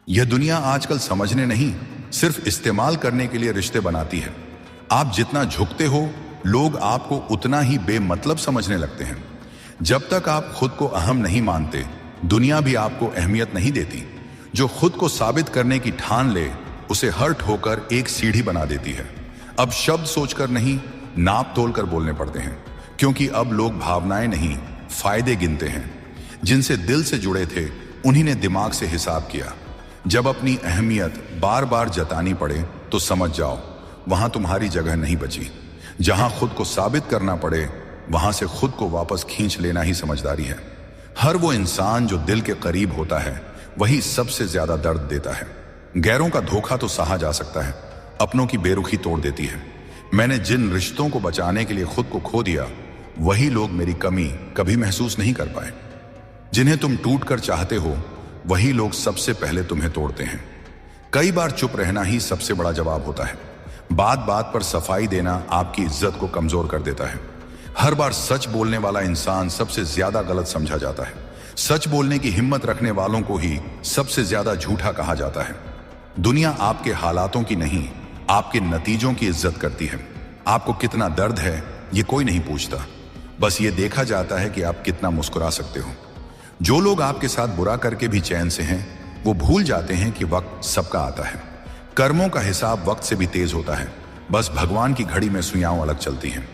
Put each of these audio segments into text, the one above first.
यह दुनिया आजकल समझने नहीं, सिर्फ इस्तेमाल करने के लिए रिश्ते बनाती है। आप जितना झुकते हो, लोग आपको उतना ही बेमतलब समझने लगते हैं। जब तक आप खुद को अहम नहीं मानते, दुनिया भी आपको अहमियत नहीं देती। जो खुद को साबित करने की ठान ले, उसे हर्ट होकर एक सीढ़ी बना देती है। अब शब्द सोचकर नहीं, नाप तोल कर बोलने पड़ते हैं, क्योंकि अब लोग भावनाएं नहीं, फायदे गिनते हैं। जिनसे दिल से जुड़े थे, उन्हीं ने दिमाग से हिसाब किया। जब अपनी अहमियत बार बार जतानी पड़े, तो समझ जाओ वहां तुम्हारी जगह नहीं बची। जहां खुद को साबित करना पड़े, वहां से खुद को वापस खींच लेना ही समझदारी है। हर वो इंसान जो दिल के करीब होता है, वही सबसे ज्यादा दर्द देता है। गैरों का धोखा तो सहा जा सकता है, अपनों की बेरुखी तोड़ देती है। मैंने जिन रिश्तों को बचाने के लिए खुद को खो दिया, वही लोग मेरी कमी कभी महसूस नहीं कर पाए। जिन्हें तुम टूट कर चाहते हो, वही लोग सबसे पहले तुम्हें तोड़ते हैं। कई बार चुप रहना ही सबसे बड़ा जवाब होता है। बात बात पर सफाई देना आपकी इज्जत को कमजोर कर देता है। हर बार सच बोलने वाला इंसान सबसे ज्यादा गलत समझा जाता है। सच बोलने की हिम्मत रखने वालों को ही सबसे ज्यादा झूठा कहा जाता है। दुनिया आपके हालातों की नहीं, आपके नतीजों की इज्जत करती है। आपको कितना दर्द है, ये कोई नहीं पूछता। बस ये देखा जाता है कि आप कितना मुस्कुरा सकते हो। जो लोग आपके साथ बुरा करके भी चैन से हैं, वो भूल जाते हैं कि वक्त सबका आता है। कर्मों का हिसाब वक्त से भी तेज होता है। बस भगवान की घड़ी में सुइयां अलग चलती हैं।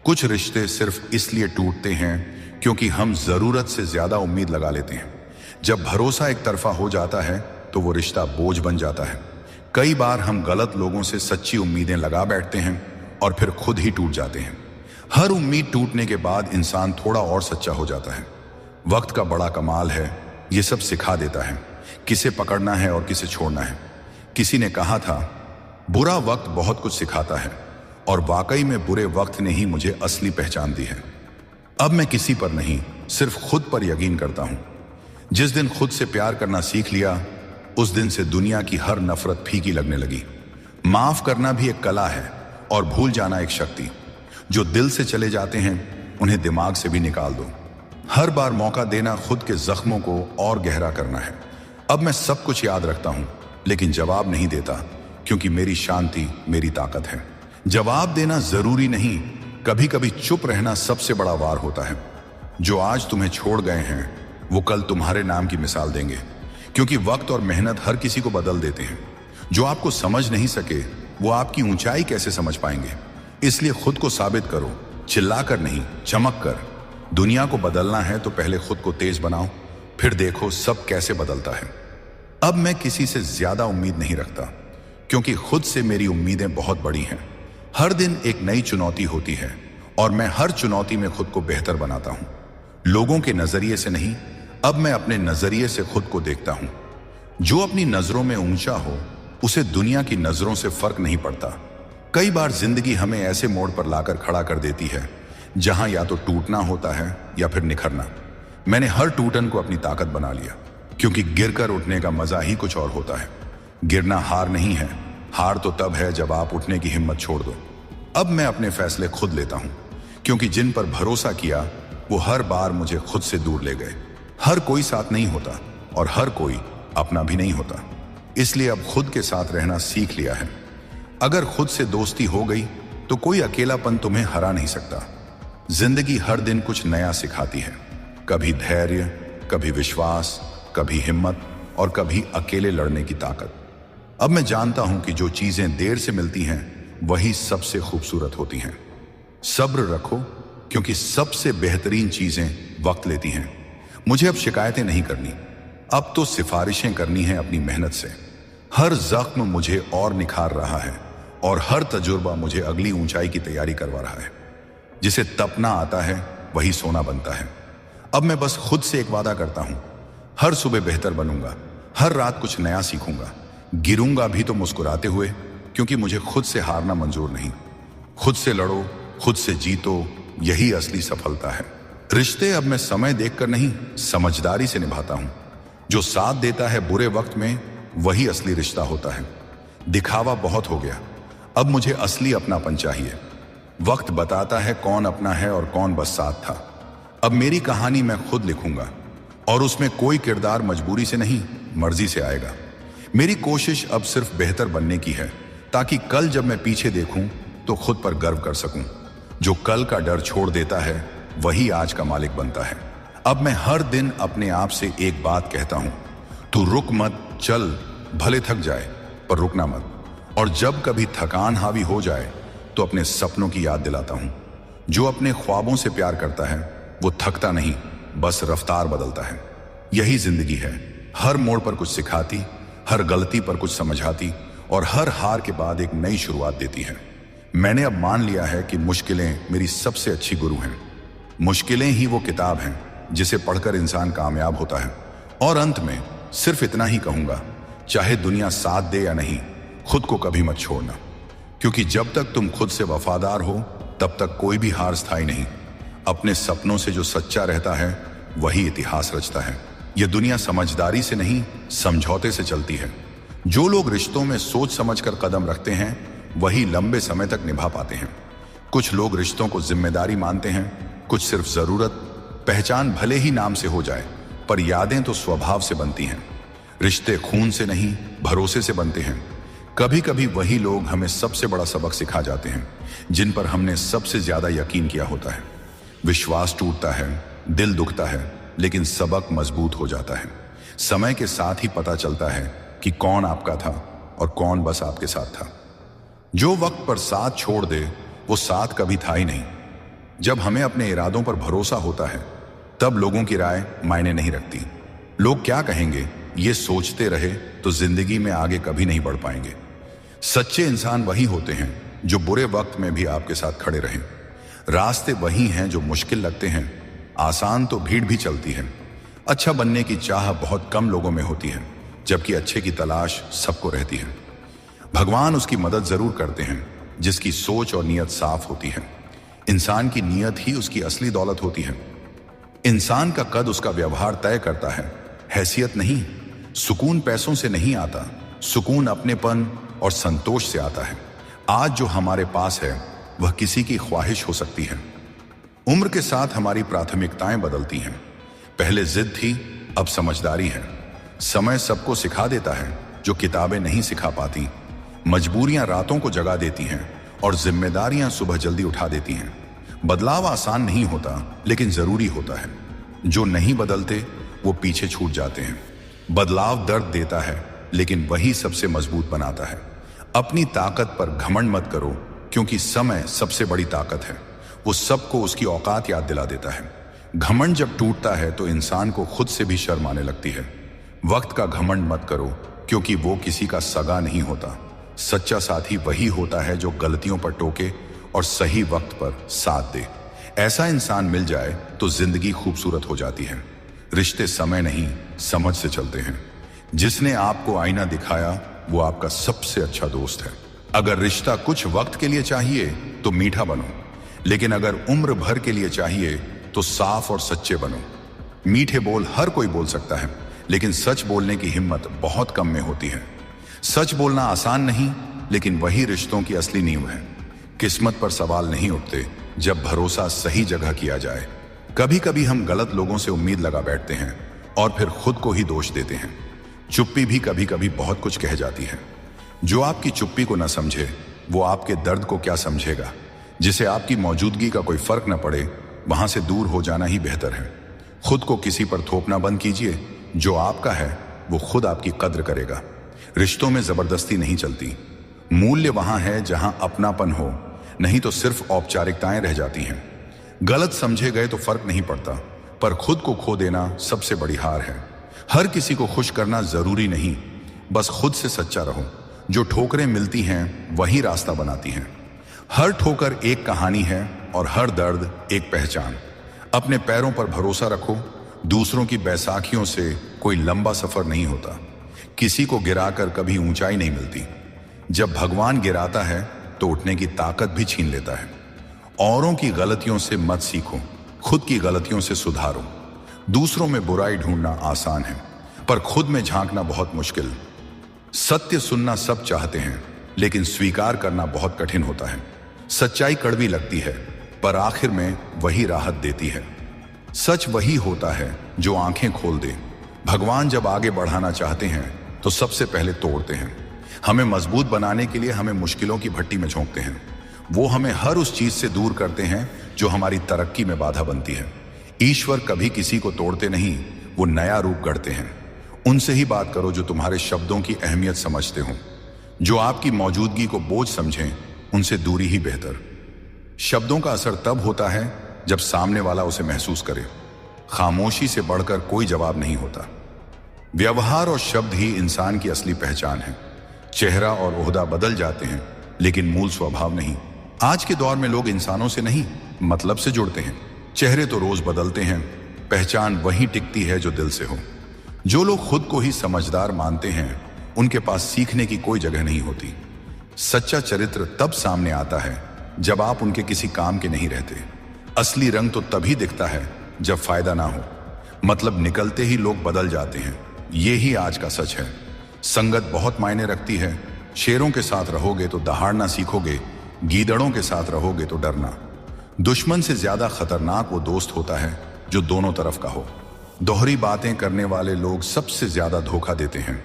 कुछ रिश्ते सिर्फ इसलिए टूटते हैं क्योंकि हम जरूरत से ज्यादा उम्मीद लगा लेते हैं। जब भरोसा एक तरफा हो जाता है, तो वो रिश्ता बोझ बन जाता है। कई बार हम गलत लोगों से सच्ची उम्मीदें लगा बैठते हैं और फिर खुद ही टूट जाते हैं। हर उम्मीद टूटने के बाद इंसान थोड़ा और सच्चा हो जाता है। वक्त का बड़ा कमाल है, ये सब सिखा देता है किसे पकड़ना है और किसे छोड़ना है। किसी ने कहा था, बुरा वक्त बहुत कुछ सिखाता है, और वाकई में बुरे वक्त ने ही मुझे असली पहचान दी है। अब मैं किसी पर नहीं, सिर्फ खुद पर यकीन करता हूं। जिस दिन खुद से प्यार करना सीख लिया, उस दिन से दुनिया की हर नफरत फीकी लगने लगी। माफ करना भी एक कला है और भूल जाना एक शक्ति। जो दिल से चले जाते हैं, उन्हें दिमाग से भी निकाल दो। हर बार मौका देना खुद के जख्मों को और गहरा करना है। अब मैं सब कुछ याद रखता हूं, लेकिन जवाब नहीं देता, क्योंकि मेरी शांति मेरी ताकत है। जवाब देना जरूरी नहीं, कभी कभी चुप रहना सबसे बड़ा वार होता है। जो आज तुम्हें छोड़ गए हैं, वो कल तुम्हारे नाम की मिसाल देंगे, क्योंकि वक्त और मेहनत हर किसी को बदल देते हैं। जो आपको समझ नहीं सके, वो आपकी ऊंचाई कैसे समझ पाएंगे। इसलिए खुद को साबित करो, चिल्लाकर नहीं, चमक कर। दुनिया को बदलना है तो पहले खुद को तेज बनाओ, फिर देखो सब कैसे बदलता है। अब मैं किसी से ज्यादा उम्मीद नहीं रखता, क्योंकि खुद से मेरी उम्मीदें बहुत बड़ी हैं। हर दिन एक नई चुनौती होती है, और मैं हर चुनौती में खुद को बेहतर बनाता हूं। लोगों के नजरिए से नहीं, अब मैं अपने नजरिए से खुद को देखता हूं। जो अपनी नजरों में ऊंचा हो, उसे दुनिया की नजरों से फर्क नहीं पड़ता। कई बार जिंदगी हमें ऐसे मोड़ पर लाकर खड़ा कर देती है, जहां या तो टूटना होता है या फिर निखरना। मैंने हर टूटन को अपनी ताकत बना लिया, क्योंकि गिरकर उठने का मजा ही कुछ और होता है। गिरना हार नहीं है, हार तो तब है जब आप उठने की हिम्मत छोड़ दो। अब मैं अपने फैसले खुद लेता हूं, क्योंकि जिन पर भरोसा किया, वो हर बार मुझे खुद से दूर ले गए। हर कोई साथ नहीं होता, और हर कोई अपना भी नहीं होता। इसलिए अब खुद के साथ रहना सीख लिया है। अगर खुद से दोस्ती हो गई, तो कोई अकेलापन तुम्हें हरा नहीं सकता। जिंदगी हर दिन कुछ नया सिखाती है, कभी धैर्य, कभी विश्वास, कभी हिम्मत, और कभी अकेले लड़ने की ताकत। अब मैं जानता हूं कि जो चीजें देर से मिलती हैं, वही सबसे खूबसूरत होती हैं। सब्र रखो, क्योंकि सबसे बेहतरीन चीजें वक्त लेती हैं। मुझे अब शिकायतें नहीं करनी, अब तो सिफारिशें करनी है अपनी मेहनत से। हर जख्म मुझे और निखार रहा है, और हर तजुर्बा मुझे अगली ऊंचाई की तैयारी करवा रहा है। जिसे तपना आता है, वही सोना बनता है। अब मैं बस खुद से एक वादा करता हूं, हर सुबह बेहतर बनूंगा, हर रात कुछ नया सीखूंगा। गिरूंगा भी तो मुस्कुराते हुए, क्योंकि मुझे खुद से हारना मंजूर नहीं। खुद से लड़ो, खुद से जीतो, यही असली सफलता है। रिश्ते अब मैं समय देखकर नहीं, समझदारी से निभाता हूं। जो साथ देता है बुरे वक्त में, वही असली रिश्ता होता है। दिखावा बहुत हो गया, अब मुझे असली अपनापन चाहिए। वक्त बताता है कौन अपना है और कौन बस साथ था। अब मेरी कहानी मैं खुद लिखूंगा, और उसमें कोई किरदार मजबूरी से नहीं, मर्जी से आएगा। मेरी कोशिश अब सिर्फ बेहतर बनने की है, ताकि कल जब मैं पीछे देखूं तो खुद पर गर्व कर सकूं। जो कल का डर छोड़ देता है वही आज का मालिक बनता है। अब मैं हर दिन अपने आप से एक बात कहता हूं, तू रुक मत, चल, भले थक जाए पर रुकना मत। और जब कभी थकान हावी हो जाए तो अपने सपनों की याद दिलाता हूं। जो अपने ख्वाबों से प्यार करता है वो थकता नहीं, बस रफ्तार बदलता है। यही जिंदगी है, हर मोड़ पर कुछ सिखाती, हर गलती पर कुछ समझाती और हर हार के बाद एक नई शुरुआत देती है। मैंने अब मान लिया है कि मुश्किलें मेरी सबसे अच्छी गुरु हैं। मुश्किलें ही वो किताब हैं जिसे पढ़कर इंसान कामयाब होता है। और अंत में सिर्फ इतना ही कहूंगा, चाहे दुनिया साथ दे या नहीं, खुद को कभी मत छोड़ना, क्योंकि जब तक तुम खुद से वफादार हो तब तक कोई भी हार स्थायी नहीं। अपने सपनों से जो सच्चा रहता है वही इतिहास रचता है। यह दुनिया समझदारी से नहीं, समझौते से चलती है। जो लोग रिश्तों में सोच समझकर कदम रखते हैं वही लंबे समय तक निभा पाते हैं। कुछ लोग रिश्तों को जिम्मेदारी मानते हैं, कुछ सिर्फ जरूरत। पहचान भले ही नाम से हो जाए पर यादें तो स्वभाव से बनती हैं। रिश्ते खून से नहीं, भरोसे से बनते हैं। कभी कभी वही लोग हमें सबसे बड़ा सबक सिखा जाते हैं जिन पर हमने सबसे ज्यादा यकीन किया होता है। विश्वास टूटता है, दिल दुखता है, लेकिन सबक मजबूत हो जाता है। समय के साथ ही पता चलता है कि कौन आपका था और कौन बस आपके साथ था। जो वक्त पर साथ छोड़ दे वो साथ कभी था ही नहीं। जब हमें अपने इरादों पर भरोसा होता है तब लोगों की राय मायने नहीं रखती। लोग क्या कहेंगे ये सोचते रहे तो जिंदगी में आगे कभी नहीं बढ़ पाएंगे। सच्चे इंसान वही होते हैं जो बुरे वक्त में भी आपके साथ खड़े रहें। रास्ते वही हैं जो मुश्किल लगते हैं, आसान तो भीड़ भी चलती है। अच्छा बनने की चाह बहुत कम लोगों में होती है, जबकि अच्छे की तलाश सबको रहती है। भगवान उसकी मदद जरूर करते हैं जिसकी सोच और नीयत साफ होती है। इंसान की नीयत ही उसकी असली दौलत होती है। इंसान का कद उसका व्यवहार तय करता है, हैसियत नहीं। सुकून पैसों से नहीं आता, सुकून अपनेपन और संतोष से आता है। आज जो हमारे पास है वह किसी की ख्वाहिश हो सकती है। उम्र के साथ हमारी प्राथमिकताएं बदलती हैं। पहले जिद थी, अब समझदारी है। समय सबको सिखा देता है जो किताबें नहीं सिखा पाती। मजबूरियां रातों को जगा देती हैं और जिम्मेदारियां सुबह जल्दी उठा देती हैं। बदलाव आसान नहीं होता लेकिन जरूरी होता है। जो नहीं बदलते वो पीछे छूट जाते हैं। बदलाव दर्द देता है लेकिन वही सबसे मजबूत बनाता है। अपनी ताकत पर घमंड मत करो, क्योंकि समय सबसे बड़ी ताकत है। वो सबको उसकी औकात याद दिला देता है। घमंड जब टूटता है तो इंसान को खुद से भी शर्म आने लगती है। वक्त का घमंड मत करो, क्योंकि वो किसी का सगा नहीं होता। सच्चा साथी वही होता है जो गलतियों पर टोके और सही वक्त पर साथ दे। ऐसा इंसान मिल जाए तो जिंदगी खूबसूरत हो जाती है। रिश्ते समय नहीं, समझ से चलते हैं। जिसने आपको आईना दिखाया वो आपका सबसे अच्छा दोस्त है। अगर रिश्ता कुछ वक्त के लिए चाहिए तो मीठा बनो, लेकिन अगर उम्र भर के लिए चाहिए तो साफ और सच्चे बनो। मीठे बोल हर कोई बोल सकता है, लेकिन सच बोलने की हिम्मत बहुत कम में होती है। सच बोलना आसान नहीं, लेकिन वही रिश्तों की असली नींव है। किस्मत पर सवाल नहीं उठते जब भरोसा सही जगह किया जाए। कभी कभी हम गलत लोगों से उम्मीद लगा बैठते हैं और फिर खुद को ही दोष देते हैं। चुप्पी भी कभी कभी बहुत कुछ कह जाती है। जो आपकी चुप्पी को न समझे वो आपके दर्द को क्या समझेगा। जिसे आपकी मौजूदगी का कोई फर्क न पड़े वहां से दूर हो जाना ही बेहतर है। खुद को किसी पर थोपना बंद कीजिए। जो आपका है वो खुद आपकी कद्र करेगा। रिश्तों में जबरदस्ती नहीं चलती। मूल्य वहां है जहां अपनापन हो, नहीं तो सिर्फ औपचारिकताएं रह जाती हैं। गलत समझे गए तो फर्क नहीं पड़ता, पर खुद को खो देना सबसे बड़ी हार है। हर किसी को खुश करना जरूरी नहीं, बस खुद से सच्चा रहो। जो ठोकरें मिलती हैं वही रास्ता बनाती हैं। हर ठोकर एक कहानी है और हर दर्द एक पहचान। अपने पैरों पर भरोसा रखो। दूसरों की बैसाखियों से कोई लंबा सफर नहीं होता। किसी को गिराकर कभी ऊंचाई नहीं मिलती। जब भगवान गिराता है तो उठने की ताकत भी छीन लेता है। औरों की गलतियों से मत सीखो, खुद की गलतियों से सुधारो। दूसरों में बुराई ढूंढना आसान है, पर खुद में झांकना बहुत मुश्किल। सत्य सुनना सब चाहते हैं, लेकिन स्वीकार करना बहुत कठिन होता है। सच्चाई कड़वी लगती है, पर आखिर में वही राहत देती है। सच वही होता है जो आंखें खोल दे। भगवान जब आगे बढ़ाना चाहते हैं तो सबसे पहले तोड़ते हैं। हमें मजबूत बनाने के लिए हमें मुश्किलों की भट्टी में झोंकते हैं। वो हमें हर उस चीज से दूर करते हैं जो हमारी तरक्की में बाधा बनती है। ईश्वर कभी किसी को तोड़ते नहीं, वो नया रूप गढ़ते हैं। उनसे ही बात करो जो तुम्हारे शब्दों की अहमियत समझते हो, जो आपकी मौजूदगी को बोझ समझें। उनसे दूरी ही बेहतर। शब्दों का असर तब होता है जब सामने वाला उसे महसूस करे। खामोशी से बढ़कर कोई जवाब नहीं होता। व्यवहार और शब्द ही इंसान की असली पहचान है। चेहरा और ओहदा बदल जाते हैं, लेकिन मूल स्वभाव नहीं। आज के दौर में लोग इंसानों से नहीं, मतलब से जुड़ते हैं। चेहरे तो रोज बदलते हैं, पहचान वही टिकती है जो दिल से हो। जो लोग खुद को ही समझदार मानते हैं, उनके पास सीखने की कोई जगह नहीं होती। सच्चा चरित्र तब सामने आता है जब आप उनके किसी काम के नहीं रहते। असली रंग तो तभी दिखता है जब फायदा ना हो। मतलब निकलते ही लोग बदल जाते हैं। ये ही आज का सच है। संगत बहुत मायने रखती है। शेरों के साथ रहोगे तो दहाड़ना सीखोगे, गीदड़ों के साथ रहोगे तो डरना। दुश्मन से ज्यादा खतरनाक वो दोस्त होता है जो दोनों तरफ का हो। दोहरी बातें करने वाले लोग सबसे ज्यादा धोखा देते हैं।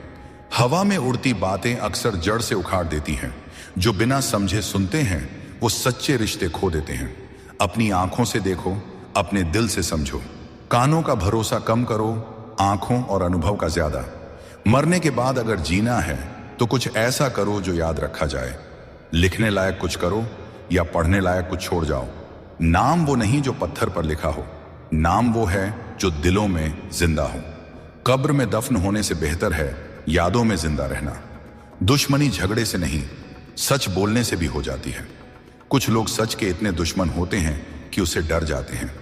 हवा में उड़ती बातें अक्सर जड़ से उखाड़ देती हैं। जो बिना समझे सुनते हैं, वो सच्चे रिश्ते खो देते हैं। अपनी आंखों से देखो, अपने दिल से समझो। कानों का भरोसा कम करो, आंखों और अनुभव का ज्यादा। मरने के बाद अगर जीना है तो कुछ ऐसा करो जो याद रखा जाए। लिखने लायक कुछ करो या पढ़ने लायक कुछ छोड़ जाओ। नाम वो नहीं जो पत्थर पर लिखा हो, नाम वो है जो दिलों में जिंदा हो। कब्र में दफन होने से बेहतर है यादों में जिंदा रहना। दुश्मनी झगड़े से नहीं, सच बोलने से भी हो जाती है। कुछ लोग सच के इतने दुश्मन होते हैं कि उससे डर जाते हैं,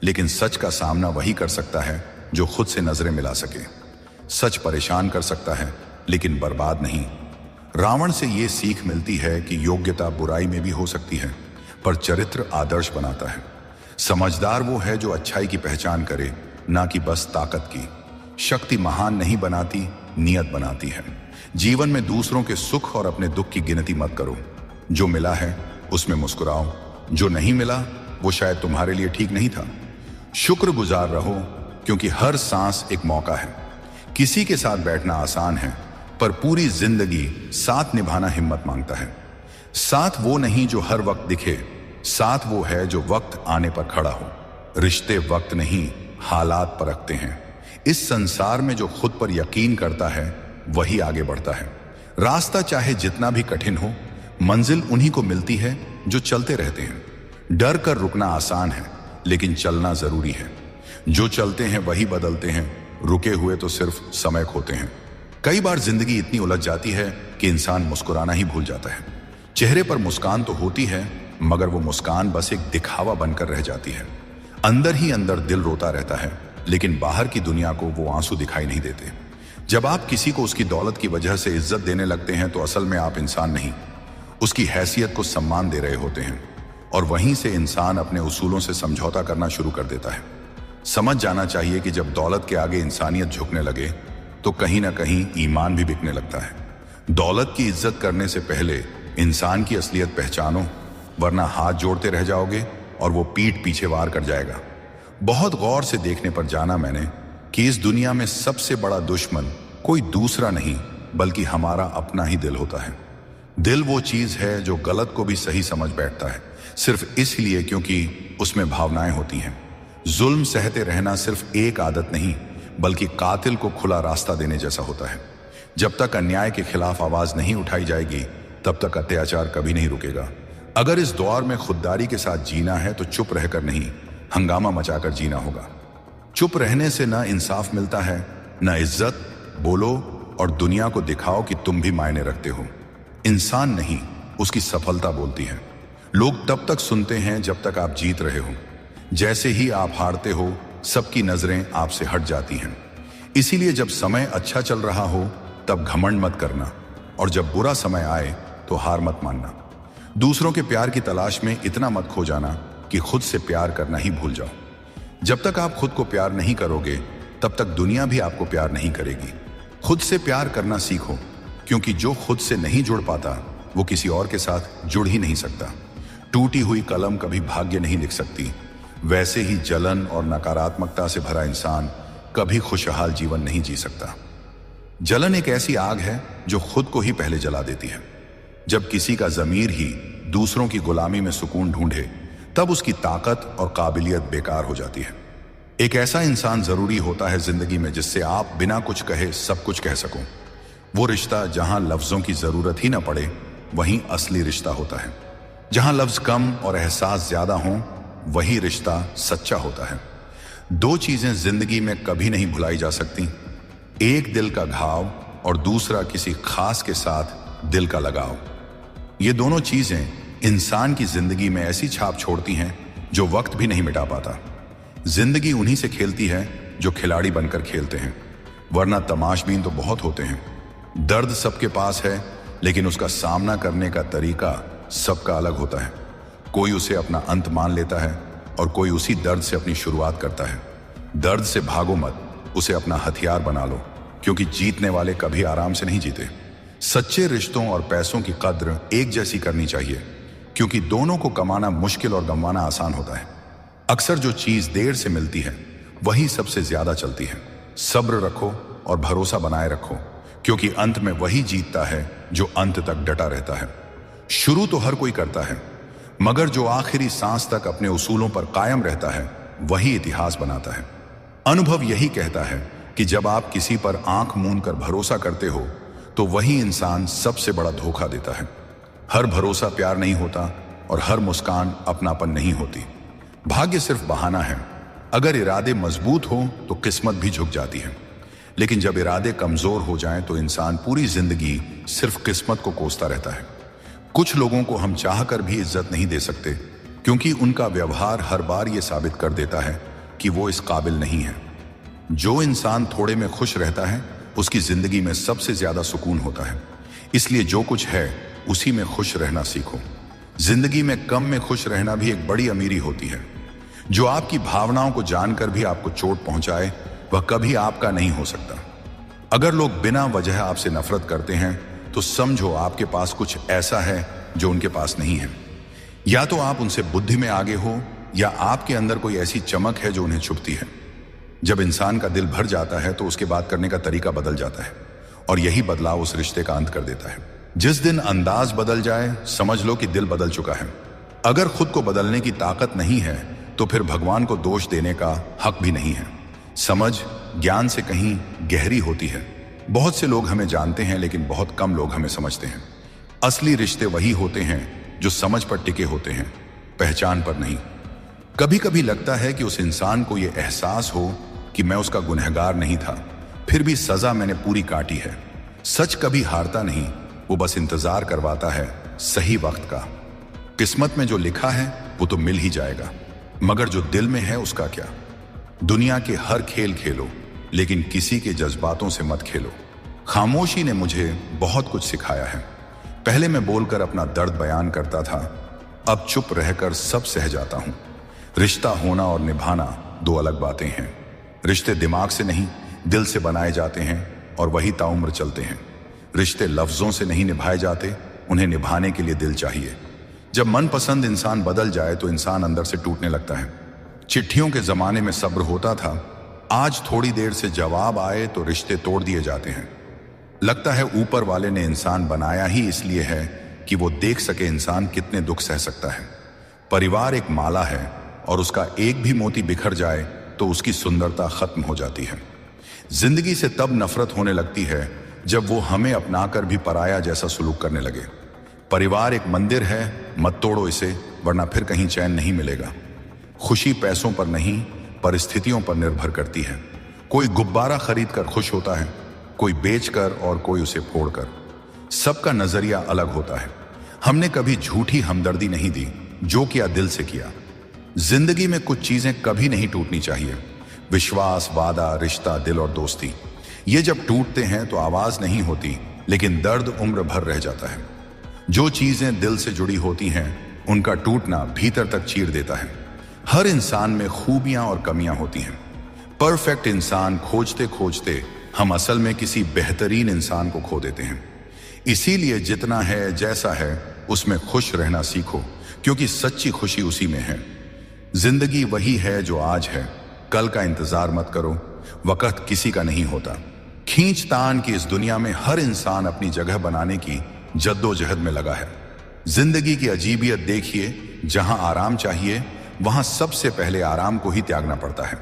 लेकिन सच का सामना वही कर सकता है जो खुद से नजरें मिला सके। सच परेशान कर सकता है, लेकिन बर्बाद नहीं। रावण से ये सीख मिलती है कि योग्यता बुराई में भी हो सकती है, पर चरित्र आदर्श बनाता है। समझदार वो है जो अच्छाई की पहचान करे, ना कि बस ताकत की। शक्ति महान नहीं बनाती, नियत बनाती है। जीवन में दूसरों के सुख और अपने दुख की गिनती मत करो। जो मिला है उसमें मुस्कुराओ, जो नहीं मिला वो शायद तुम्हारे लिए ठीक नहीं था। शुक्रगुजार रहो, क्योंकि हर सांस एक मौका है। किसी के साथ बैठना आसान है, पर पूरी जिंदगी साथ निभाना हिम्मत मांगता है। साथ वो नहीं जो हर वक्त दिखे, साथ वो है जो वक्त आने पर खड़ा हो। रिश्ते वक्त नहीं, हालात परखते हैं। इस संसार में जो खुद पर यकीन करता है वही आगे बढ़ता है। रास्ता चाहे जितना भी कठिन हो, मंजिल उन्हीं को मिलती है जो चलते रहते हैं। डर कर रुकना आसान है, लेकिन चलना जरूरी है। जो चलते हैं वही बदलते हैं, रुके हुए तो सिर्फ समय खोते हैं। कई बार जिंदगी इतनी उलझ जाती है कि इंसान मुस्कुराना ही भूल जाता है। चेहरे पर मुस्कान तो होती है, मगर वो मुस्कान बस एक दिखावा बनकर रह जाती है। अंदर ही अंदर दिल रोता रहता है, लेकिन बाहर की दुनिया को वो आंसू दिखाई नहीं देते। जब आप किसी को उसकी दौलत की वजह से इज्जत देने लगते हैं, तो असल में आप इंसान नहीं, उसकी हैसियत को सम्मान दे रहे होते हैं। और वहीं से इंसान अपने उसूलों से समझौता करना शुरू कर देता है। समझ जाना चाहिए कि जब दौलत के आगे इंसानियत झुकने लगे, तो कहीं ना कहीं ईमान भी बिकने लगता है। दौलत की इज्जत करने से पहले इंसान की असलियत पहचानो, वरना हाथ जोड़ते रह जाओगे और वो पीठ पीछे वार कर जाएगा। बहुत गौर से देखने पर जाना मैंने कि इस दुनिया में सबसे बड़ा दुश्मन कोई दूसरा नहीं, बल्कि हमारा अपना ही दिल होता है। दिल वो चीज है जो गलत को भी सही समझ बैठता है, सिर्फ इसलिए क्योंकि उसमें भावनाएं होती हैं। जुल्म सहते रहना सिर्फ एक आदत नहीं, बल्कि कातिल को खुला रास्ता देने जैसा होता है। जब तक अन्याय के खिलाफ आवाज नहीं उठाई जाएगी, तब तक अत्याचार कभी नहीं रुकेगा। अगर इस दौर में खुददारी के साथ जीना है, तो चुप रहकर नहीं, हंगामा मचाकर जीना होगा। चुप रहने से न इंसाफ मिलता है, न इज्जत। बोलो और दुनिया को दिखाओ कि तुम भी मायने रखते हो। इंसान नहीं, उसकी सफलता बोलती है। लोग तब तक सुनते हैं जब तक आप जीत रहे हो। जैसे ही आप हारते हो, सबकी नजरें आपसे हट जाती हैं। इसीलिए जब समय अच्छा चल रहा हो, तब घमंड मत करना, और जब बुरा समय आए तो हार मत मानना। दूसरों के प्यार की तलाश में इतना मत खो जाना कि खुद से प्यार करना ही भूल जाओ। जब तक आप खुद को प्यार नहीं करोगे, तब तक दुनिया भी आपको प्यार नहीं करेगी। खुद से प्यार करना सीखो, क्योंकि जो खुद से नहीं जुड़ पाता, वो किसी और के साथ जुड़ ही नहीं सकता। टूटी हुई कलम कभी भाग्य नहीं लिख सकती। वैसे ही जलन और नकारात्मकता से भरा इंसान कभी खुशहाल जीवन नहीं जी सकता। जलन एक ऐसी आग है जो खुद को ही पहले जला देती है। जब किसी का ज़मीर ही दूसरों की गुलामी में सुकून ढूंढे, तब उसकी ताकत और काबिलियत बेकार हो जाती है। एक ऐसा इंसान जरूरी होता है जिंदगी में जिससे आप बिना कुछ कहे सब कुछ कह सको। वो रिश्ता जहां लफ्जों की जरूरत ही ना पड़े, वहीं असली रिश्ता होता है। जहां लफ्ज कम और एहसास ज्यादा हों, वही रिश्ता सच्चा होता है। दो चीजें जिंदगी में कभी नहीं भुलाई जा सकती, एक दिल का घाव और दूसरा किसी खास के साथ दिल का लगाव। ये दोनों चीजें इंसान की जिंदगी में ऐसी छाप छोड़ती हैं जो वक्त भी नहीं मिटा पाता। जिंदगी उन्हीं से खेलती है जो खिलाड़ी बनकर खेलते हैं, वरना तमाशबीन तो बहुत होते हैं। दर्द सबके पास है, लेकिन उसका सामना करने का तरीका सबका अलग होता है। कोई उसे अपना अंत मान लेता है और कोई उसी दर्द से अपनी शुरुआत करता है। दर्द से भागो मत, उसे अपना हथियार बना लो, क्योंकि जीतने वाले कभी आराम से नहीं जीते। सच्चे रिश्तों और पैसों की कद्र एक जैसी करनी चाहिए, क्योंकि दोनों को कमाना मुश्किल और गंवाना आसान होता है। अक्सर जो चीज देर से मिलती है वही सबसे ज्यादा चलती है। सब्र रखो और भरोसा बनाए रखो, क्योंकि अंत में वही जीतता है जो अंत तक डटा रहता है। शुरू तो हर कोई करता है, मगर जो आखिरी सांस तक अपने उसूलों पर कायम रहता है वही इतिहास बनाता है। अनुभव यही कहता है कि जब आप किसी पर आंख मूंद कर भरोसा करते हो, तो वही इंसान सबसे बड़ा धोखा देता है। हर भरोसा प्यार नहीं होता और हर मुस्कान अपनापन नहीं होती। भाग्य सिर्फ बहाना है। अगर इरादे मजबूत हो तो किस्मत भी झुक जाती है, लेकिन जब इरादे कमजोर हो जाएं तो इंसान पूरी जिंदगी सिर्फ किस्मत को कोसता रहता है। कुछ लोगों को हम चाहकर भी इज्जत नहीं दे सकते, क्योंकि उनका व्यवहार हर बार ये साबित कर देता है कि वो इस काबिल नहीं है। जो इंसान थोड़े में खुश रहता है, उसकी जिंदगी में सबसे ज्यादा सुकून होता है। इसलिए जो कुछ है उसी में खुश रहना सीखो। जिंदगी में कम में खुश रहना भी एक बड़ी अमीरी होती है। जो आपकी भावनाओं को जानकर भी आपको चोट पहुंचाए, वह कभी आपका नहीं हो सकता। अगर लोग बिना वजह आपसे नफरत करते हैं, तो समझो आपके पास कुछ ऐसा है जो उनके पास नहीं है। या तो आप उनसे बुद्धि में आगे हो, या आपके अंदर कोई ऐसी चमक है जो उन्हें छुपती है। जब इंसान का दिल भर जाता है तो उसके बात करने का तरीका बदल जाता है, और यही बदलाव उस रिश्ते का अंत कर देता है। जिस दिन अंदाज बदल जाए, समझ लो कि दिल बदल चुका है। अगर खुद को बदलने की ताकत नहीं है, तो फिर भगवान को दोष देने का हक भी नहीं है। समझ ज्ञान से कहीं गहरी होती है। बहुत से लोग हमें जानते हैं, लेकिन बहुत कम लोग हमें समझते हैं। असली रिश्ते वही होते हैं जो समझ पर टिके होते हैं, पहचान पर नहीं। कभी कभी लगता है कि उस इंसान को यह एहसास हो कि मैं उसका गुनहगार नहीं था, फिर भी सजा मैंने पूरी काटी है। सच कभी हारता नहीं, वो बस इंतजार करवाता है सही वक्त का। किस्मत में जो लिखा है वो तो मिल ही जाएगा, मगर जो दिल में है उसका क्या। दुनिया के हर खेल खेलो, लेकिन किसी के जज्बातों से मत खेलो। खामोशी ने मुझे बहुत कुछ सिखाया है। पहले मैं बोलकर अपना दर्द बयान करता था, अब चुप रहकर सब सह जाता हूं। रिश्ता होना और निभाना दो अलग बातें हैं। रिश्ते दिमाग से नहीं, दिल से बनाए जाते हैं, और वही ताउम्र चलते हैं। रिश्ते लफ्जों से नहीं निभाए जाते, उन्हें निभाने के लिए दिल चाहिए। जब मनपसंद इंसान बदल जाए तो इंसान अंदर से टूटने लगता है। चिट्ठियों के जमाने में सब्र होता था, आज थोड़ी देर से जवाब आए तो रिश्ते तोड़ दिए जाते हैं। लगता है ऊपर वाले ने इंसान बनाया ही इसलिए है कि वो देख सके इंसान कितने दुख सह सकता है। परिवार एक माला है, और उसका एक भी मोती बिखर जाए तो उसकी सुंदरता खत्म हो जाती है। जिंदगी से तब नफरत होने लगती है जब वो हमें अपनाकर भी पराया जैसा सुलूक करने लगे। परिवार एक मंदिर है, मत तोड़ो इसे, वरना फिर कहीं चैन नहीं मिलेगा। खुशी पैसों पर नहीं, परिस्थितियों पर निर्भर करती है। कोई गुब्बारा खरीद कर खुश होता है, कोई बेचकर और कोई उसे फोड़कर। सबका नजरिया अलग होता है। हमने कभी झूठी हमदर्दी नहीं दी, जो किया दिल से किया। जिंदगी में कुछ चीजें कभी नहीं टूटनी चाहिए। विश्वास, वादा, रिश्ता, दिल और दोस्ती, ये जब टूटते हैं तो आवाज नहीं होती, लेकिन दर्द उम्र भर रह जाता है। जो चीजें दिल से जुड़ी होती हैं, उनका टूटना भीतर तक चीर देता है। हर इंसान में खूबियां और कमियां होती हैं। परफेक्ट इंसान खोजते खोजते हम असल में किसी बेहतरीन इंसान को खो देते हैं। इसीलिए जितना है, जैसा है, उसमें खुश रहना सीखो, क्योंकि सच्ची खुशी उसी में है। जिंदगी वही है जो आज है, कल का इंतजार मत करो। वक्त किसी का नहीं होता। खींचतान की इस दुनिया में हर इंसान अपनी जगह बनाने की जद्दोजहद में लगा है। जिंदगी की अजीबियत देखिए, जहां आराम चाहिए वहां सबसे पहले आराम को ही त्यागना पड़ता है।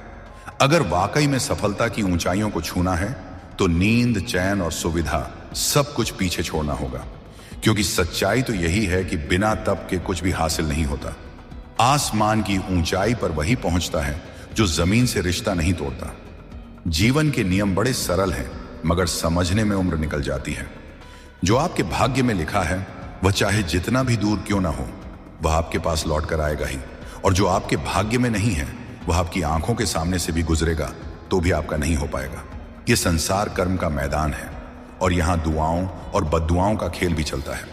अगर वाकई में सफलता की ऊंचाइयों को छूना है तो नींद, चैन और सुविधा सब कुछ पीछे छोड़ना होगा, क्योंकि सच्चाई तो यही है कि बिना तप के कुछ भी हासिल नहीं होता। आसमान की ऊंचाई पर वही पहुंचता है जो जमीन से रिश्ता नहीं तोड़ता। जीवन के नियम बड़े सरल हैं, मगर समझने में उम्र निकल जाती है। जो आपके भाग्य में लिखा है वह चाहे जितना भी दूर क्यों ना हो, वह आपके पास लौट कर आएगा ही। और जो आपके भाग्य में नहीं है वह आपकी आंखों के सामने से भी गुजरेगा तो भी आपका नहीं हो पाएगा। यह संसार कर्म का मैदान है और यहां दुआओं और बद्दुआओं का खेल भी चलता है।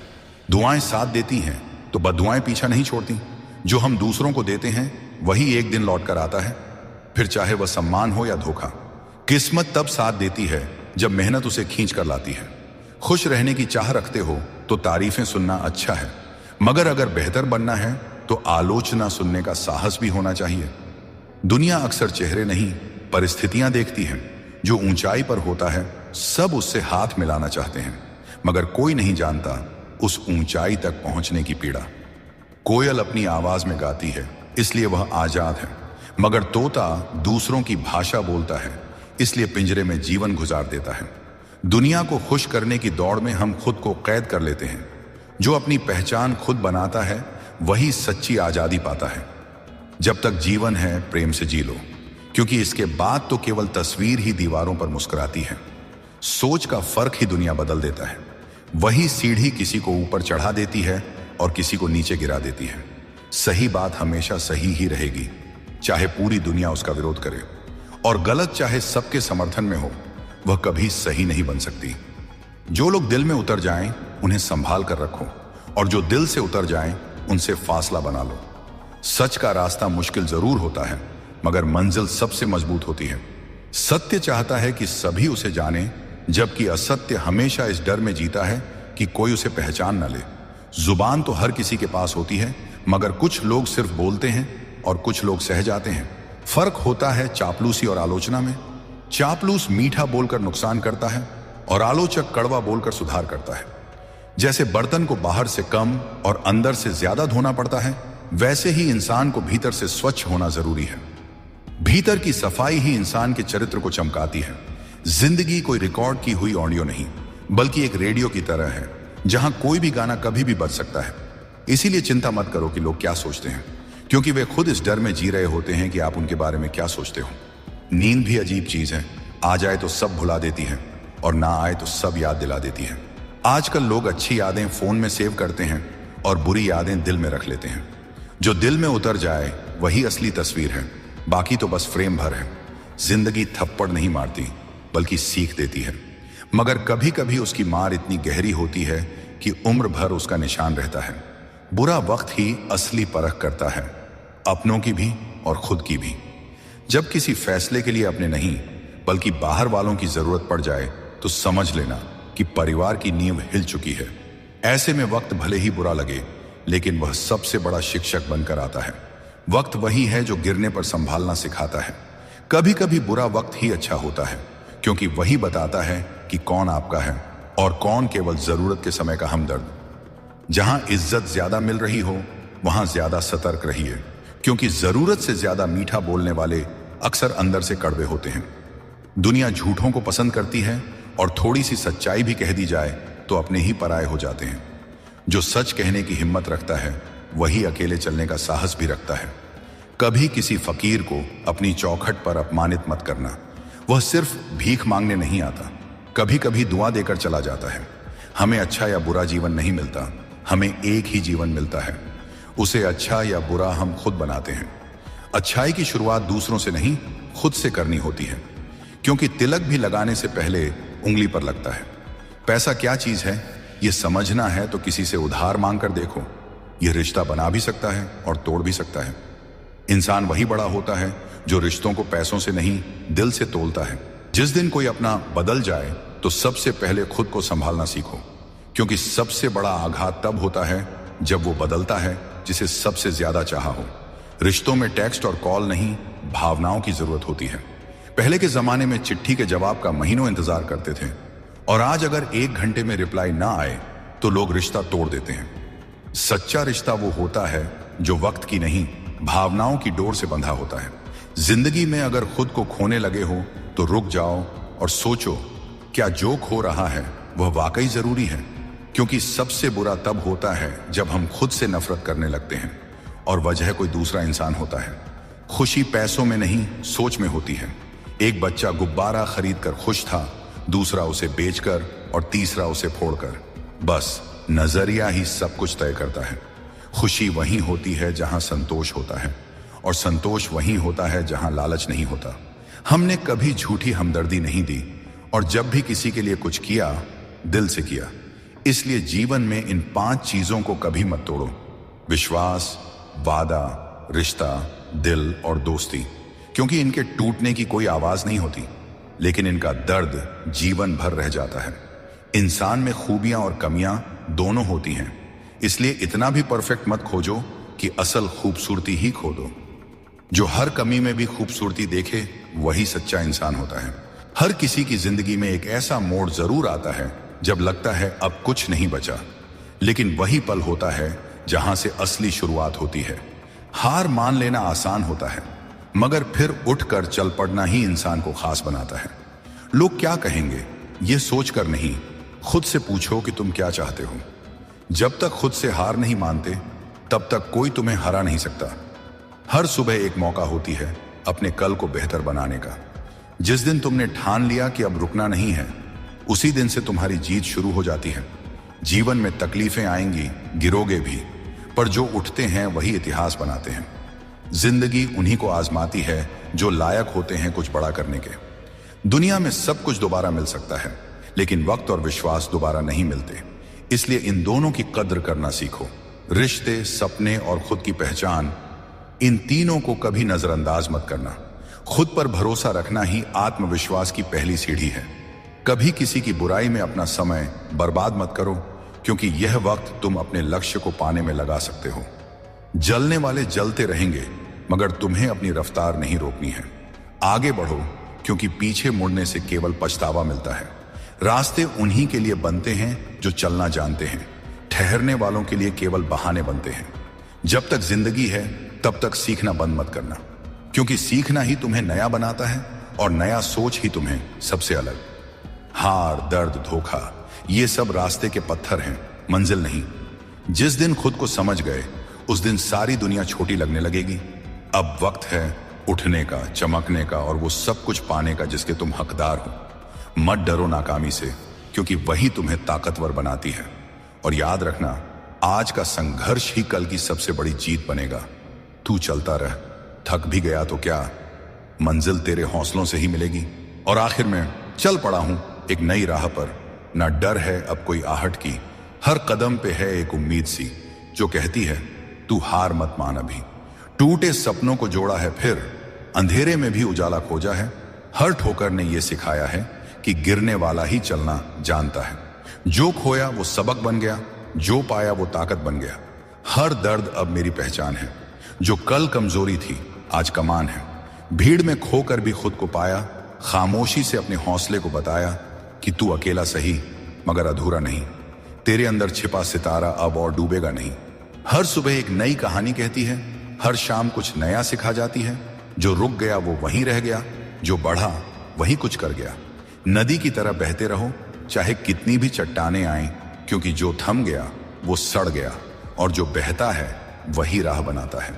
दुआएं साथ देती हैं तो बद्दुआएं पीछा नहीं छोड़ती। जो हम दूसरों को देते हैं वही एक दिन लौट कर आता है, फिर चाहे वह सम्मान हो या धोखा। किस्मत तब साथ देती है जब मेहनत उसे खींच कर लाती है। खुश रहने की चाह रखते हो तो तारीफें सुनना अच्छा है, मगर अगर बेहतर बनना है तो आलोचना सुनने का साहस भी होना चाहिए। दुनिया अक्सर चेहरे नहीं परिस्थितियां देखती है। जो ऊंचाई पर होता है सब उससे हाथ मिलाना चाहते हैं, मगर कोई नहीं जानता उस ऊंचाई तक पहुंचने की पीड़ा। कोयल अपनी आवाज में गाती है इसलिए वह आजाद है, मगर तोता दूसरों की भाषा बोलता है इसलिए पिंजरे में जीवन गुजार देता है। दुनिया को खुश करने की दौड़ में हम खुद को कैद कर लेते हैं। जो अपनी पहचान खुद बनाता है वही सच्ची आजादी पाता है। जब तक जीवन है प्रेम से जी लो, क्योंकि इसके बाद तो केवल तस्वीर ही दीवारों पर मुस्कुराती है। सोच का फर्क ही दुनिया बदल देता है। वही सीढ़ी किसी को ऊपर चढ़ा देती है और किसी को नीचे गिरा देती है। सही बात हमेशा सही ही रहेगी, चाहे पूरी दुनिया उसका विरोध करे, और गलत चाहे सबके समर्थन में हो, वह कभी सही नहीं बन सकती। जो लोग दिल में उतर जाएं उन्हें संभाल कर रखो, और जो दिल से उतर जाएं उनसे फासला बना लो। सच का रास्ता मुश्किल जरूर होता है, मगर मंजिल सबसे मजबूत होती है। सत्य चाहता है कि सभी उसे जाने, जबकि असत्य हमेशा इस डर में जीता है कि कोई उसे पहचान न ले। जुबान तो हर किसी के पास होती है, मगर कुछ लोग सिर्फ बोलते हैं और कुछ लोग सह जाते हैं। फर्क होता है चापलूसी और आलोचना में। चापलूस मीठा बोलकर नुकसान करता है और आलोचक कड़वा बोलकर सुधार करता है। जैसे बर्तन को बाहर से कम और अंदर से ज्यादा धोना पड़ता है, वैसे ही इंसान को भीतर से स्वच्छ होना जरूरी है। भीतर की सफाई ही इंसान के चरित्र को चमकाती है। जिंदगी कोई रिकॉर्ड की हुई ऑडियो नहीं, बल्कि एक रेडियो की तरह है, जहां कोई भी गाना कभी भी बज सकता है। इसीलिए चिंता मत करो कि लोग क्या सोचते हैं, क्योंकि वे खुद इस डर में जी रहे होते हैं कि आप उनके बारे में क्या सोचते हो। नींद भी अजीब चीज है, आ जाए तो सब भुला देती है और ना आए तो सब याद दिला देती है। आजकल लोग अच्छी यादें फोन में सेव करते हैं और बुरी यादें दिल में रख लेते हैं। जो दिल में उतर जाए वही असली तस्वीर है, बाकी तो बस फ्रेम भर है। जिंदगी थप्पड़ नहीं मारती, बल्कि सीख देती है, मगर कभी कभी उसकी मार इतनी गहरी होती है कि उम्र भर उसका निशान रहता है। बुरा वक्त ही असली परख करता है, अपनों की भी और खुद की भी। जब किसी फैसले के लिए अपने नहीं बल्कि बाहर वालों की जरूरत पड़ जाए तो समझ लेना कि परिवार की नींव हिल चुकी है। ऐसे में वक्त भले ही बुरा लगे, लेकिन वह सबसे बड़ा शिक्षक बनकर आता है। वक्त वही है जो गिरने पर संभालना सिखाता है। कभी कभी बुरा वक्त ही अच्छा होता है, क्योंकि वही बताता है कि कौन आपका है और कौन केवल जरूरत के समय का हमदर्द। जहां इज्जत ज्यादा मिल रही हो वहां ज्यादा सतर्क रहिए, क्योंकि जरूरत से ज्यादा मीठा बोलने वाले अक्सर अंदर से कड़वे होते हैं। दुनिया झूठों को पसंद करती है और थोड़ी सी सच्चाई भी कह दी जाए तो अपने ही पराये हो जाते हैं। जो सच कहने की हिम्मत रखता है वही अकेले चलने का साहस भी रखता है। कभी किसी फकीर को अपनी चौखट पर अपमानित मत करना। वह सिर्फ भीख मांगने नहीं आता, कभी कभी दुआ देकर चला जाता है। हमें अच्छा या बुरा जीवन नहीं मिलता, हमें एक ही जीवन मिलता है। उसे अच्छा या बुरा हम खुद बनाते हैं। अच्छाई की शुरुआत दूसरों से नहीं, खुद से करनी होती है, क्योंकि तिलक भी लगाने से पहले उंगली पर लगता है। पैसा क्या चीज है यह समझना है तो किसी से उधार मांग कर देखो। यह रिश्ता बना भी सकता है और तोड़ भी सकता है। इंसान वही बड़ा होता है जो रिश्तों को पैसों से नहीं दिल से तोलता है। जिस दिन कोई अपना बदल जाए तो सबसे पहले खुद को संभालना सीखो, क्योंकि सबसे बड़ा आघात तब होता है जब वो बदलता है जिसे सबसे ज्यादा चाहा हो। रिश्तों में टेक्स्ट और कॉल नहीं, भावनाओं की जरूरत होती है। पहले के जमाने में चिट्ठी के जवाब का महीनों इंतजार करते थे, और आज अगर 1 घंटे में रिप्लाई ना आए तो लोग रिश्ता तोड़ देते हैं। सच्चा रिश्ता वो होता है जो वक्त की नहीं, भावनाओं की डोर से बंधा होता है। जिंदगी में अगर खुद को खोने लगे हो तो रुक जाओ और सोचो, क्या जो खो रहा है वह वाकई जरूरी है? क्योंकि सबसे बुरा तब होता है जब हम खुद से नफरत करने लगते हैं और वजह कोई दूसरा इंसान होता है। खुशी पैसों में नहीं, सोच में होती है। एक बच्चा गुब्बारा खरीद कर खुश था, दूसरा उसे बेचकर और तीसरा उसे फोड़कर। बस नजरिया ही सब कुछ तय करता है। खुशी वहीं होती है जहां संतोष होता है, और संतोष वहीं होता है जहां लालच नहीं होता। हमने कभी झूठी हमदर्दी नहीं दी, और जब भी किसी के लिए कुछ किया, दिल से किया। इसलिए जीवन में इन 5 चीजों को कभी मत तोड़ो: विश्वास, वादा, रिश्ता, दिल और दोस्ती। क्योंकि इनके टूटने की कोई आवाज नहीं होती, लेकिन इनका दर्द जीवन भर रह जाता है। इंसान में खूबियां और कमियां दोनों होती हैं, इसलिए इतना भी परफेक्ट मत खोजो कि असल खूबसूरती ही खो दो। जो हर कमी में भी खूबसूरती देखे, वही सच्चा इंसान होता है। हर किसी की जिंदगी में एक ऐसा मोड़ जरूर आता है जब लगता है अब कुछ नहीं बचा, लेकिन वही पल होता है जहां से असली शुरुआत होती है। हार मान लेना आसान होता है, मगर फिर उठकर चल पड़ना ही इंसान को खास बनाता है। लोग क्या कहेंगे, ये सोचकर नहीं, खुद से पूछो कि तुम क्या चाहते हो। जब तक खुद से हार नहीं मानते, तब तक कोई तुम्हें हरा नहीं सकता। हर सुबह एक मौका होती है अपने कल को बेहतर बनाने का। जिस दिन तुमने ठान लिया कि अब रुकना नहीं है, उसी दिन से तुम्हारी जीत शुरू हो जाती है। जीवन में तकलीफें आएंगी, गिरोगे भी, पर जो उठते हैं वही इतिहास बनाते हैं। जिंदगी उन्हीं को आजमाती है जो लायक होते हैं कुछ बड़ा करने के। दुनिया में सब कुछ दोबारा मिल सकता है, लेकिन वक्त और विश्वास दोबारा नहीं मिलते। इसलिए इन दोनों की कद्र करना सीखो। रिश्ते, सपने और खुद की पहचान, इन तीनों को कभी नजरअंदाज मत करना। खुद पर भरोसा रखना ही आत्मविश्वास की पहली सीढ़ी है। कभी किसी की बुराई में अपना समय बर्बाद मत करो, क्योंकि यह वक्त तुम अपने लक्ष्य को पाने में लगा सकते हो। जलने वाले जलते रहेंगे, मगर तुम्हें अपनी रफ्तार नहीं रोकनी है। आगे बढ़ो, क्योंकि पीछे मुड़ने से केवल पछतावा मिलता है। रास्ते उन्हीं के लिए बनते हैं जो चलना जानते हैं। ठहरने वालों के लिए केवल बहाने बनते हैं। जब तक जिंदगी है, तब तक सीखना बंद मत करना, क्योंकि सीखना ही तुम्हें नया बनाता है, और नया सोच ही तुम्हें सबसे अलग। हार, दर्द, धोखा, ये सब रास्ते के पत्थर हैं, मंजिल नहीं। जिस दिन खुद को समझ गए, उस दिन सारी दुनिया छोटी लगने लगेगी। अब वक्त है उठने का, चमकने का और वो सब कुछ पाने का जिसके तुम हकदार हो। मत डरो नाकामी से, क्योंकि वही तुम्हें ताकतवर बनाती है। और याद रखना, आज का संघर्ष ही कल की सबसे बड़ी जीत बनेगा। तू चलता रह, थक भी गया तो क्या, मंजिल तेरे हौसलों से ही मिलेगी। और आखिर में चल पड़ा हूं एक नई राह पर, ना डर है अब कोई आहट की। हर कदम पे है एक उम्मीद सी जो कहती है तू हार मत मान अभी। टूटे सपनों को जोड़ा है फिर, अंधेरे में भी उजाला खोजा है। हर ठोकर ने यह सिखाया है कि गिरने वाला ही चलना जानता है। जो खोया वो सबक बन गया, जो पाया वो ताकत बन गया। हर दर्द अब मेरी पहचान है। जो कल कमजोरी थी, आज कमान है। भीड़ में खोकर भी खुद को पाया, खामोशी से अपने हौसले को बताया कि तू अकेला सही मगर अधूरा नहीं। तेरे अंदर छिपा सितारा अब और डूबेगा नहीं। हर सुबह एक नई कहानी कहती है, हर शाम कुछ नया सिखा जाती है। जो रुक गया वो वहीं रह गया, जो बढ़ा वही कुछ कर गया। नदी की तरह बहते रहो, चाहे कितनी भी चट्टानें आएं, क्योंकि जो थम गया वो सड़ गया, और जो बहता है वही राह बनाता है।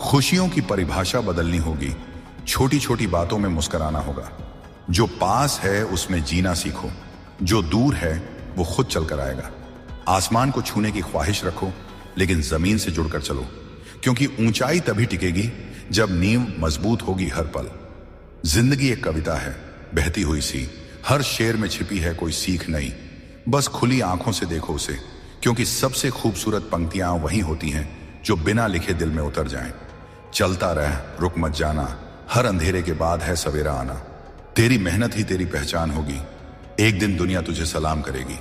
खुशियों की परिभाषा बदलनी होगी, छोटी छोटी बातों में मुस्कुराना होगा। जो पास है उसमें जीना सीखो, जो दूर है वो खुद चलकर आएगा। आसमान को छूने की ख्वाहिश रखो, लेकिन जमीन से जुड़कर चलो, क्योंकि ऊंचाई तभी टिकेगी जब नींव मजबूत होगी हर पल। जिंदगी एक कविता है, बहती हुई सी। हर शेर में छिपी है कोई सीख नई। बस खुली आंखों से देखो उसे, क्योंकि सबसे खूबसूरत पंक्तियां वही होती हैं जो बिना लिखे दिल में उतर जाएं। चलता रह, रुक मत जाना, हर अंधेरे के बाद है सवेरा आना। तेरी मेहनत ही तेरी पहचान होगी, एक दिन दुनिया तुझे सलाम करेगी।